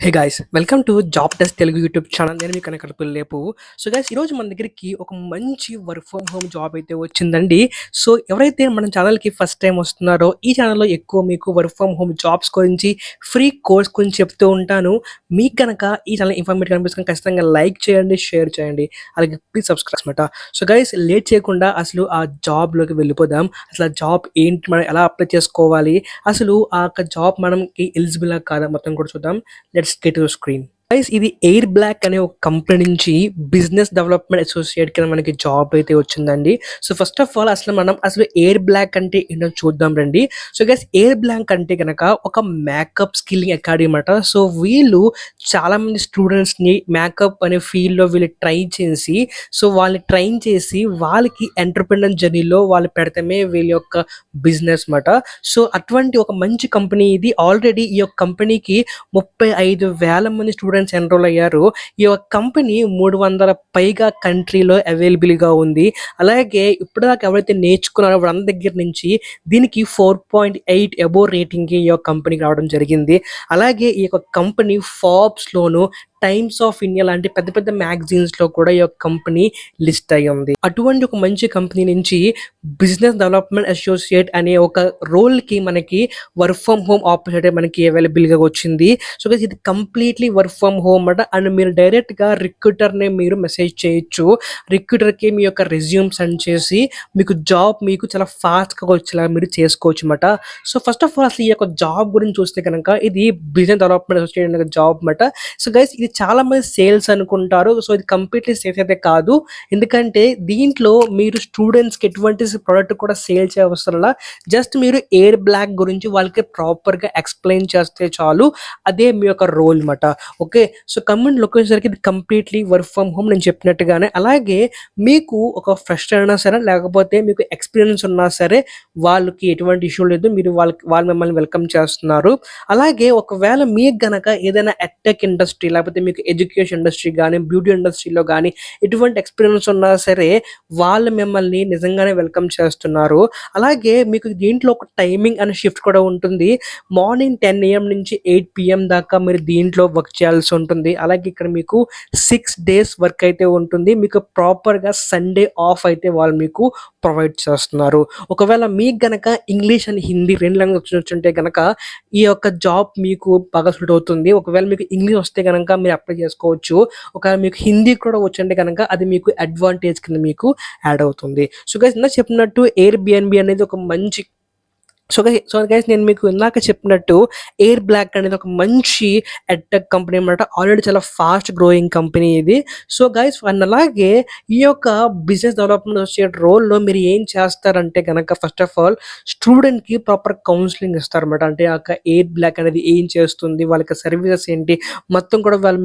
Hey guys welcome to job desk Telugu YouTube channel. నేను మీ కనకడపల్లి లేపు. So guys ఈరోజు మన దగ్గరికి ఒక మంచి వర్క్ ఫ్రమ్ హోమ్ జాబ్ అయితే వచ్చిందండి. సో ఎవరైతే మన ఛానల్కి ఫస్ట్ టైం వస్తున్నారో ఈ ఛానల్లో ఎక్కువ మీకు వర్క్ ఫ్రమ్ హోమ్ జాబ్స్ గురించి ఫ్రీ కోర్స్ గురించి చెప్తూ ఉంటాను. మీకు కనుక ఈ ఛానల్ ఇన్ఫర్మేటివ్ కనిపిస్తుంది ఖచ్చితంగా లైక్ చేయండి, షేర్ చేయండి, అలాగే ప్లీజ్ సబ్స్క్రైబ్ అనమాట. సో గైస్ లేట్ చేయకుండా అసలు ఆ జాబ్లోకి వెళ్ళిపోదాం. అసలు ఆ జాబ్ ఏంటి, మనం ఎలా అప్లై చేసుకోవాలి, అసలు ఆ జాబ్ మనకి ఎలిజిబుల్ కాదా మొత్తం కూడా చూద్దాం. Let's get to the screen. Guys ఇది ఎయిర్ బ్లాక్ అనే ఒక కంపెనీ నుంచి బిజినెస్ డెవలప్మెంట్ అసోసియేట్ కింద మనకి జాబ్ అయితే వచ్చిందండి. సో ఫస్ట్ ఆఫ్ ఆల్ అసలు ఎయిర్ బ్లాక్ అంటే ఏంటో చూద్దాం రండి. సో గైస్ ఎయిర్ బ్లాక్ అంటే కనుక ఒక మేకప్ స్కిల్లింగ్ అకాడమీ అనమాట. సో వీళ్ళు చాలా మంది స్టూడెంట్స్ ని మేకప్ అనే ఫీల్డ్ లో వీళ్ళు వాళ్ళని ట్రైన్ చేసి వాళ్ళకి ఎంటర్‌ప్రెన్యూర్ జర్నీలో వాళ్ళు పెడతమే వీళ్ళ యొక్క బిజినెస్ మాట. సో అటువంటి ఒక మంచి కంపెనీ ఇది. ఆల్రెడీ ఈ యొక్క కంపెనీకి 35,000 మంది స్టూడెంట్స్ ఎన్రోల్ అయ్యారు. ఈ యొక్క కంపెనీ 300 పైగా కంట్రీలో అవైలబుల్గా ఉంది. అలాగే ఇప్పటిదాకా ఎవరైతే నేర్చుకున్నారో వాళ్ళందరి దగ్గర నుంచి దీనికి 4.8 అబోవ్ రేటింగ్ ఈ యొక్క కంపెనీకి రావడం జరిగింది. అలాగే ఈ యొక్క company Forbes loan, times of India లాంటి పెద్ద పెద్ద మ్యాగజైన్స్ లో కూడా ఈ యొక్క కంపెనీ లిస్ట్ అయి ఉంది. అటువంటి ఒక మంచి కంపెనీ నుంచి బిజినెస్ డెవలప్మెంట్ అసోసియేట్ అనే ఒక రోల్ కి మనకి వర్క్ ఫ్రమ్ హోమ్ ఆపర్చునిటీ మనకి అవైలబుల్ గా వచ్చింది. సో ఇది కంప్లీట్లీ వర్క్ ఫ్రమ్ హోమ్ అన్నమాట. అండ్ మీరు డైరెక్ట్ గా రిక్రూటర్ ని మీరు మెసేజ్ చేయొచ్చు. రిక్రూటర్ కి మీ యొక్క రెజ్యూమ్ సెండ్ చేసి మీకు జాబ్ మీకు చాలా ఫాస్ట్ గా వచ్చేలా మీరు చేసుకోవచ్చు అన్నమాట. సో ఫస్ట్ ఆఫ్ ఆల్ అసలు ఈ యొక్క జాబ్ గురించి చూస్తే కనుక ఇది బిజినెస్ డెవలప్మెంట్ అసోసియేట్ అనే జాబ్ అన్నమాట. సో గైస్ ఇది చాలా మంది సేల్స్ అనుకుంటారు. సో ఇది కంప్లీట్లీ సేల్స్ అయితే కాదు. ఎందుకంటే దీంట్లో మీరు స్టూడెంట్స్కి ఎటువంటి ప్రోడక్ట్ కూడా సేల్ చేయవసరంలా. జస్ట్ మీరు ఎయిర్ బ్లాక్ గురించి వాళ్ళకి ప్రాపర్గా ఎక్స్ప్లెయిన్ చేస్తే చాలు. అదే మీ యొక్క రోల్ అనమాట. ఓకే, సో కమెంట్ లొకేషన్కి ఇది కంప్లీట్లీ వర్క్ ఫ్రమ్ హోమ్ నేను చెప్పినట్టుగానే. అలాగే మీకు ఒక ఫ్రెషర్ అయినా సరే లేకపోతే మీకు ఎక్స్పీరియన్స్ ఉన్నా సరే వాళ్ళకి ఎటువంటి ఇష్యూ లేదు. వాళ్ళు మిమ్మల్ని వెల్కమ్ చేస్తున్నారు. అలాగే ఒకవేళ మీకు గనక ఏదైనా ఎట్టెక్ ఇండస్ట్రీ లేకపోతే మీకు ఎడ్యుకేషన్ ఇండస్ట్రీ కానీ బ్యూటీ ఇండస్ట్రీలో కానీ ఎటువంటి ఎక్స్పీరియన్స్ ఉన్నా సరే వాళ్ళు మిమ్మల్ని నిజంగానే వెల్కమ్ చేస్తున్నారు. అలాగే మీకు దీంట్లో ఒక టైమింగ్ అనే షిఫ్ట్ కూడా ఉంటుంది. మార్నింగ్ 10 AM నుంచి 8 PM దాకా మీరు దీంట్లో వర్క్ చేయాల్సి ఉంటుంది. అలాగే ఇక్కడ మీకు 6 days వర్క్ అయితే ఉంటుంది. మీకు ప్రాపర్గా సండే ఆఫ్ అయితే వాళ్ళు మీకు ప్రొవైడ్ చేస్తున్నారు. ఒకవేళ మీకు గనక ఇంగ్లీష్ అండ్ హిందీ 2 లాంగ్వేజ్ వచ్చుంటే కనుక ఈ యొక్క జాబ్ మీకు బాగా సూట్ అవుతుంది. ఒకవేళ మీకు ఇంగ్లీష్ వస్తే కనుక మీరు అప్లై చేసుకోవచ్చు. ఒకవేళ మీకు హిందీ కూడా వచ్చంటే కనుక అది మీకు అడ్వాంటేజ్ కింద మీకు యాడ్ అవుతుంది. సో గైస్ ఇందాక చెప్పినట్టు ఎయిర్ బిఎన్బి అనేది ఒక మంచి గైస్ నేను మీకు ఇందాక చెప్పినట్టు ఎయిర్ బ్లాక్ అనేది ఒక మంచి ఎడ్టెక్ కంపెనీ అన్నమాట. ఆల్రెడీ చాలా ఫాస్ట్ గ్రోయింగ్ కంపెనీ ఇది. సో గైస్ అండ్ అలాగే ఈ యొక్క బిజినెస్ డెవలప్మెంట్ అసోసియేట్ రోల్లో మీరు ఏం చేస్తారంటే కనుక ఫస్ట్ ఆఫ్ ఆల్ స్టూడెంట్కి ప్రాపర్ కౌన్సిలింగ్ ఇస్తారన్నమాట. అంటే ఆ యొక్క ఎయిర్ బ్లాక్ అనేది ఏం చేస్తుంది, వాళ్ళకి సర్వీసెస్ ఏంటి మొత్తం కూడా వాళ్ళు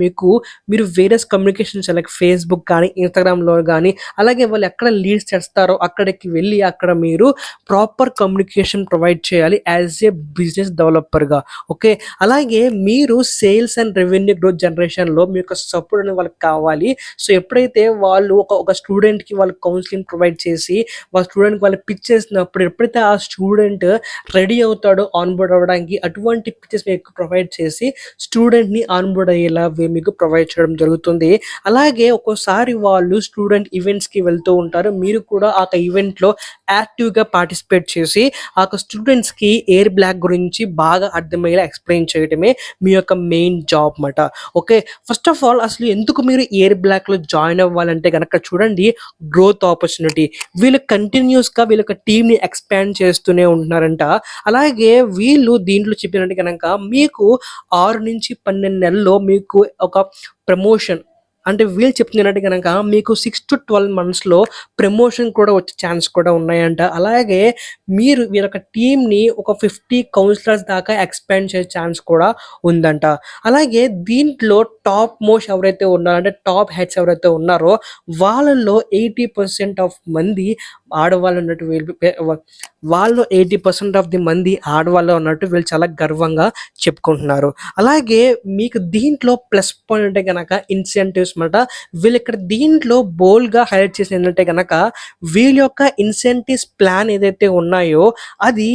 మీరు వేరియస్ కమ్యూనికేషన్స్ లైక్ ఫేస్బుక్ కానీ ఇన్స్టాగ్రామ్లో కానీ అలాగే వాళ్ళు ఎక్కడ లీడ్స్ చేస్తారో అక్కడికి వెళ్ళి అక్కడ మీరు ప్రాపర్ కమ్యూనికేషన్ ప్రొవైడ్ చేయాలి యాజ్ ఏ బిజినెస్ డెవలపర్గా. ఓకే, అలాగే మీరు సేల్స్ అండ్ రెవెన్యూ గ్రోత్ జనరేషన్లో మీ యొక్క సపోర్ట్ అనేది వాళ్ళకి కావాలి. సో ఎప్పుడైతే వాళ్ళు ఒక స్టూడెంట్కి వాళ్ళు కౌన్సిలింగ్ ప్రొవైడ్ చేసి వాళ్ళ స్టూడెంట్కి వాళ్ళు పిచ్ చేసినప్పుడు ఎప్పుడైతే ఆ స్టూడెంట్ రెడీ అవుతాడో ఆన్బోర్డ్ అవ్వడానికి అటువంటి పిక్చర్స్ మీకు ప్రొవైడ్ చేసి స్టూడెంట్ని ఆన్బోర్డ్ అయ్యేలా మీకు ప్రొవైడ్ చేయడం జరుగుతుంది. అలాగే ఒక్కోసారి వాళ్ళు స్టూడెంట్ ఈవెంట్స్కి వెళ్తూ ఉంటారు. మీరు కూడా ఆ ఈవెంట్లో యాక్టివ్గా పార్టిసిపేట్ చేసి ఆ స్టూడెంట్స్కి ఎయిర్ బ్లాక్ గురించి బాగా అర్థమయ్యేలా ఎక్స్ప్లెయిన్ చేయడమే మీ యొక్క మెయిన్ జాబ్ అన్నమాట. ఓకే, ఫస్ట్ ఆఫ్ ఆల్ అసలు ఎందుకు మీరు ఎయిర్ బ్లాక్లో జాయిన్ అవ్వాలంటే కనుక చూడండి, గ్రోత్ ఆపర్చునిటీ. వీళ్ళు కంటిన్యూస్గా వీళ్ళ యొక్క టీమ్ని ఎక్స్పాండ్ చేస్తూనే ఉంటున్నారంట. అలాగే వీళ్ళు దీంట్లో చెప్పినట్టు కనుక మీకు 6 నుంచి 12 నెలల్లో మీకు ఒక ప్రమోషన్ అంటే వీళ్ళు చెప్తున్నట్టు కనుక మీకు 6 to 12 monthsలో ప్రమోషన్ కూడా వచ్చే ఛాన్స్ కూడా ఉన్నాయంట. అలాగే మీరు వీళ్ళొక టీమ్ని ఒక 50 కౌన్సిలర్స్ దాకా ఎక్స్పాండ్ చేసే ఛాన్స్ కూడా ఉందంట. అలాగే దీంట్లో టాప్ మోస్ట్ ఎవరైతే ఉన్నారో అంటే టాప్ హెడ్స్ ఎవరైతే ఉన్నారో వాళ్ళల్లో 80% ఆఫ్ మంది ఆడవాళ్ళు ఉన్నట్టు వాళ్ళు 80% ఆఫ్ ది మంది ఆడవాళ్ళు ఉన్నట్టు వీళ్ళు చాలా గర్వంగా చెప్పుకుంటున్నారు. అలాగే మీకు దీంట్లో ప్లస్ పాయింట్ అంటే కనుక ఇన్సెంటివ్స్ అనమాట. వీళ్ళు ఇక్కడ దీంట్లో బోల్డ్గా హైలైట్ చేసి ఏంటంటే కనుక వీళ్ళ యొక్క ఇన్సెంటివ్స్ ప్లాన్ ఏదైతే ఉన్నాయో అది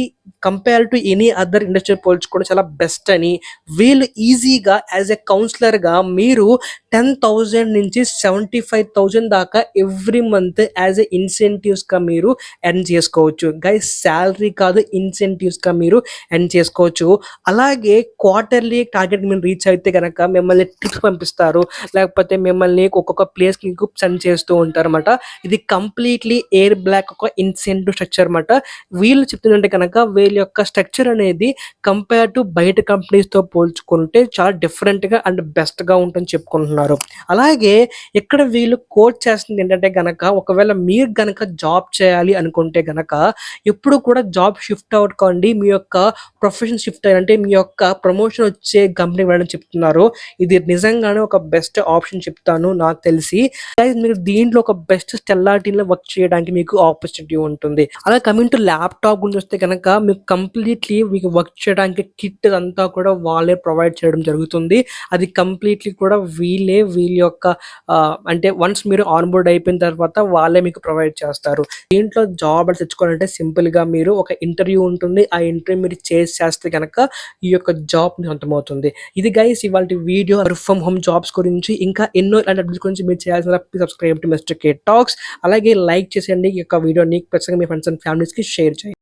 compare to any other industry పోల్చుకోవడం చాలా బెస్ట్ అని, వీళ్ళు ఈజీగా యాజ్ ఎ కౌన్సిలర్గా మీరు 10,000 నుంచి 75,000 దాకా ఎవ్రీ మంత్ యాజ్ ఎ ఇన్సెంటివ్స్గా మీరు ఎర్న్ చేసుకోవచ్చు గైస్. శాలరీ కాదు, ఇన్సెంటివ్స్గా మీరు ఎర్న్ చేసుకోవచ్చు. అలాగే క్వార్టర్లీ టార్గెట్ మీరు రీచ్ అయితే కనుక మిమ్మల్ని ట్రిప్స్ పంపిస్తారు, లేకపోతే మిమ్మల్ని ఒక్కొక్క ప్లేస్కి సెండ్ చేస్తూ ఉంటారు అనమాట. ఇది కంప్లీట్లీ ఎయిర్ బ్లాక్ ఒక ఇన్సెంటివ్ స్ట్రక్చర్ అనమాట. వీళ్ళు చెప్తుందంటే కనుక వీళ్ళ యొక్క స్ట్రక్చర్ అనేది కంపేర్ టు బయట కంపెనీస్తో పోల్చుకుంటే చాలా డిఫరెంట్గా అండ్ బెస్ట్గా ఉంటుందని చెప్పుకుంటున్నారు. అలాగే ఇక్కడ వీళ్ళు కోట్ చేస్తుంది ఏంటంటే కనుక ఒకవేళ మీరు కనుక జాబ్ చేయాలి అనుకుంటే కనుక ఎప్పుడు కూడా జాబ్ షిఫ్ట్ అవ్వకండి, మీ యొక్క ప్రొఫెషన్ షిఫ్ట్ అయ్యారంటే మీ యొక్క ప్రమోషన్ వచ్చే కంపెనీ వెళ్ళడం చెప్తున్నారు. ఇది నిజంగానే ఒక బెస్ట్ ఆప్షన్ చెప్తాను నాకు తెలిసి. మీరు దీంట్లో ఒక బెస్ట్ స్టెల్లార్ టీంలో వర్క్ చేయడానికి మీకు ఆపర్చునిటీ ఉంటుంది. అలా కమింగ్ టు ల్యాప్టాప్ గురించి వస్తే కనుక మీకు కంప్లీట్లీ మీకు వర్క్ చేయడానికి కిట్ అంతా కూడా వాళ్ళే ప్రొవైడ్ చేయడం జరుగుతుంది. అది కంప్లీట్లీ కూడా వీళ్ళ యొక్క అంటే వన్స్ మీరు ఆన్ బోర్డ్ అయిపోయిన తర్వాత వాళ్ళే మీకు ప్రొవైడ్ చేస్తారు. దీంట్లో జాబ్ తెచ్చుకోవాలంటే సింపుల్గా మీరు ఒక ఇంటర్వ్యూ ఉంటుంది, ఆ ఇంటర్వ్యూ మీరు చేస్తే కనుక ఈ యొక్క జాబ్ సొంతమవుతుంది. ఇది గైస్ ఇవాళ video work from home jobs గురించి. ఇంకా ఎన్నో ఇలాంటి అప్డేట్స్ గురించి మీరు చేయాల్సిన subscribe to mister K talks. అలాగే లైక్ చేసేయండి ఈ యొక్క వీడియోని, ఖచ్చితంగా మీ ఫ్రెండ్స్ అండ్ ఫ్యామిలీస్కి షేర్ చేయండి.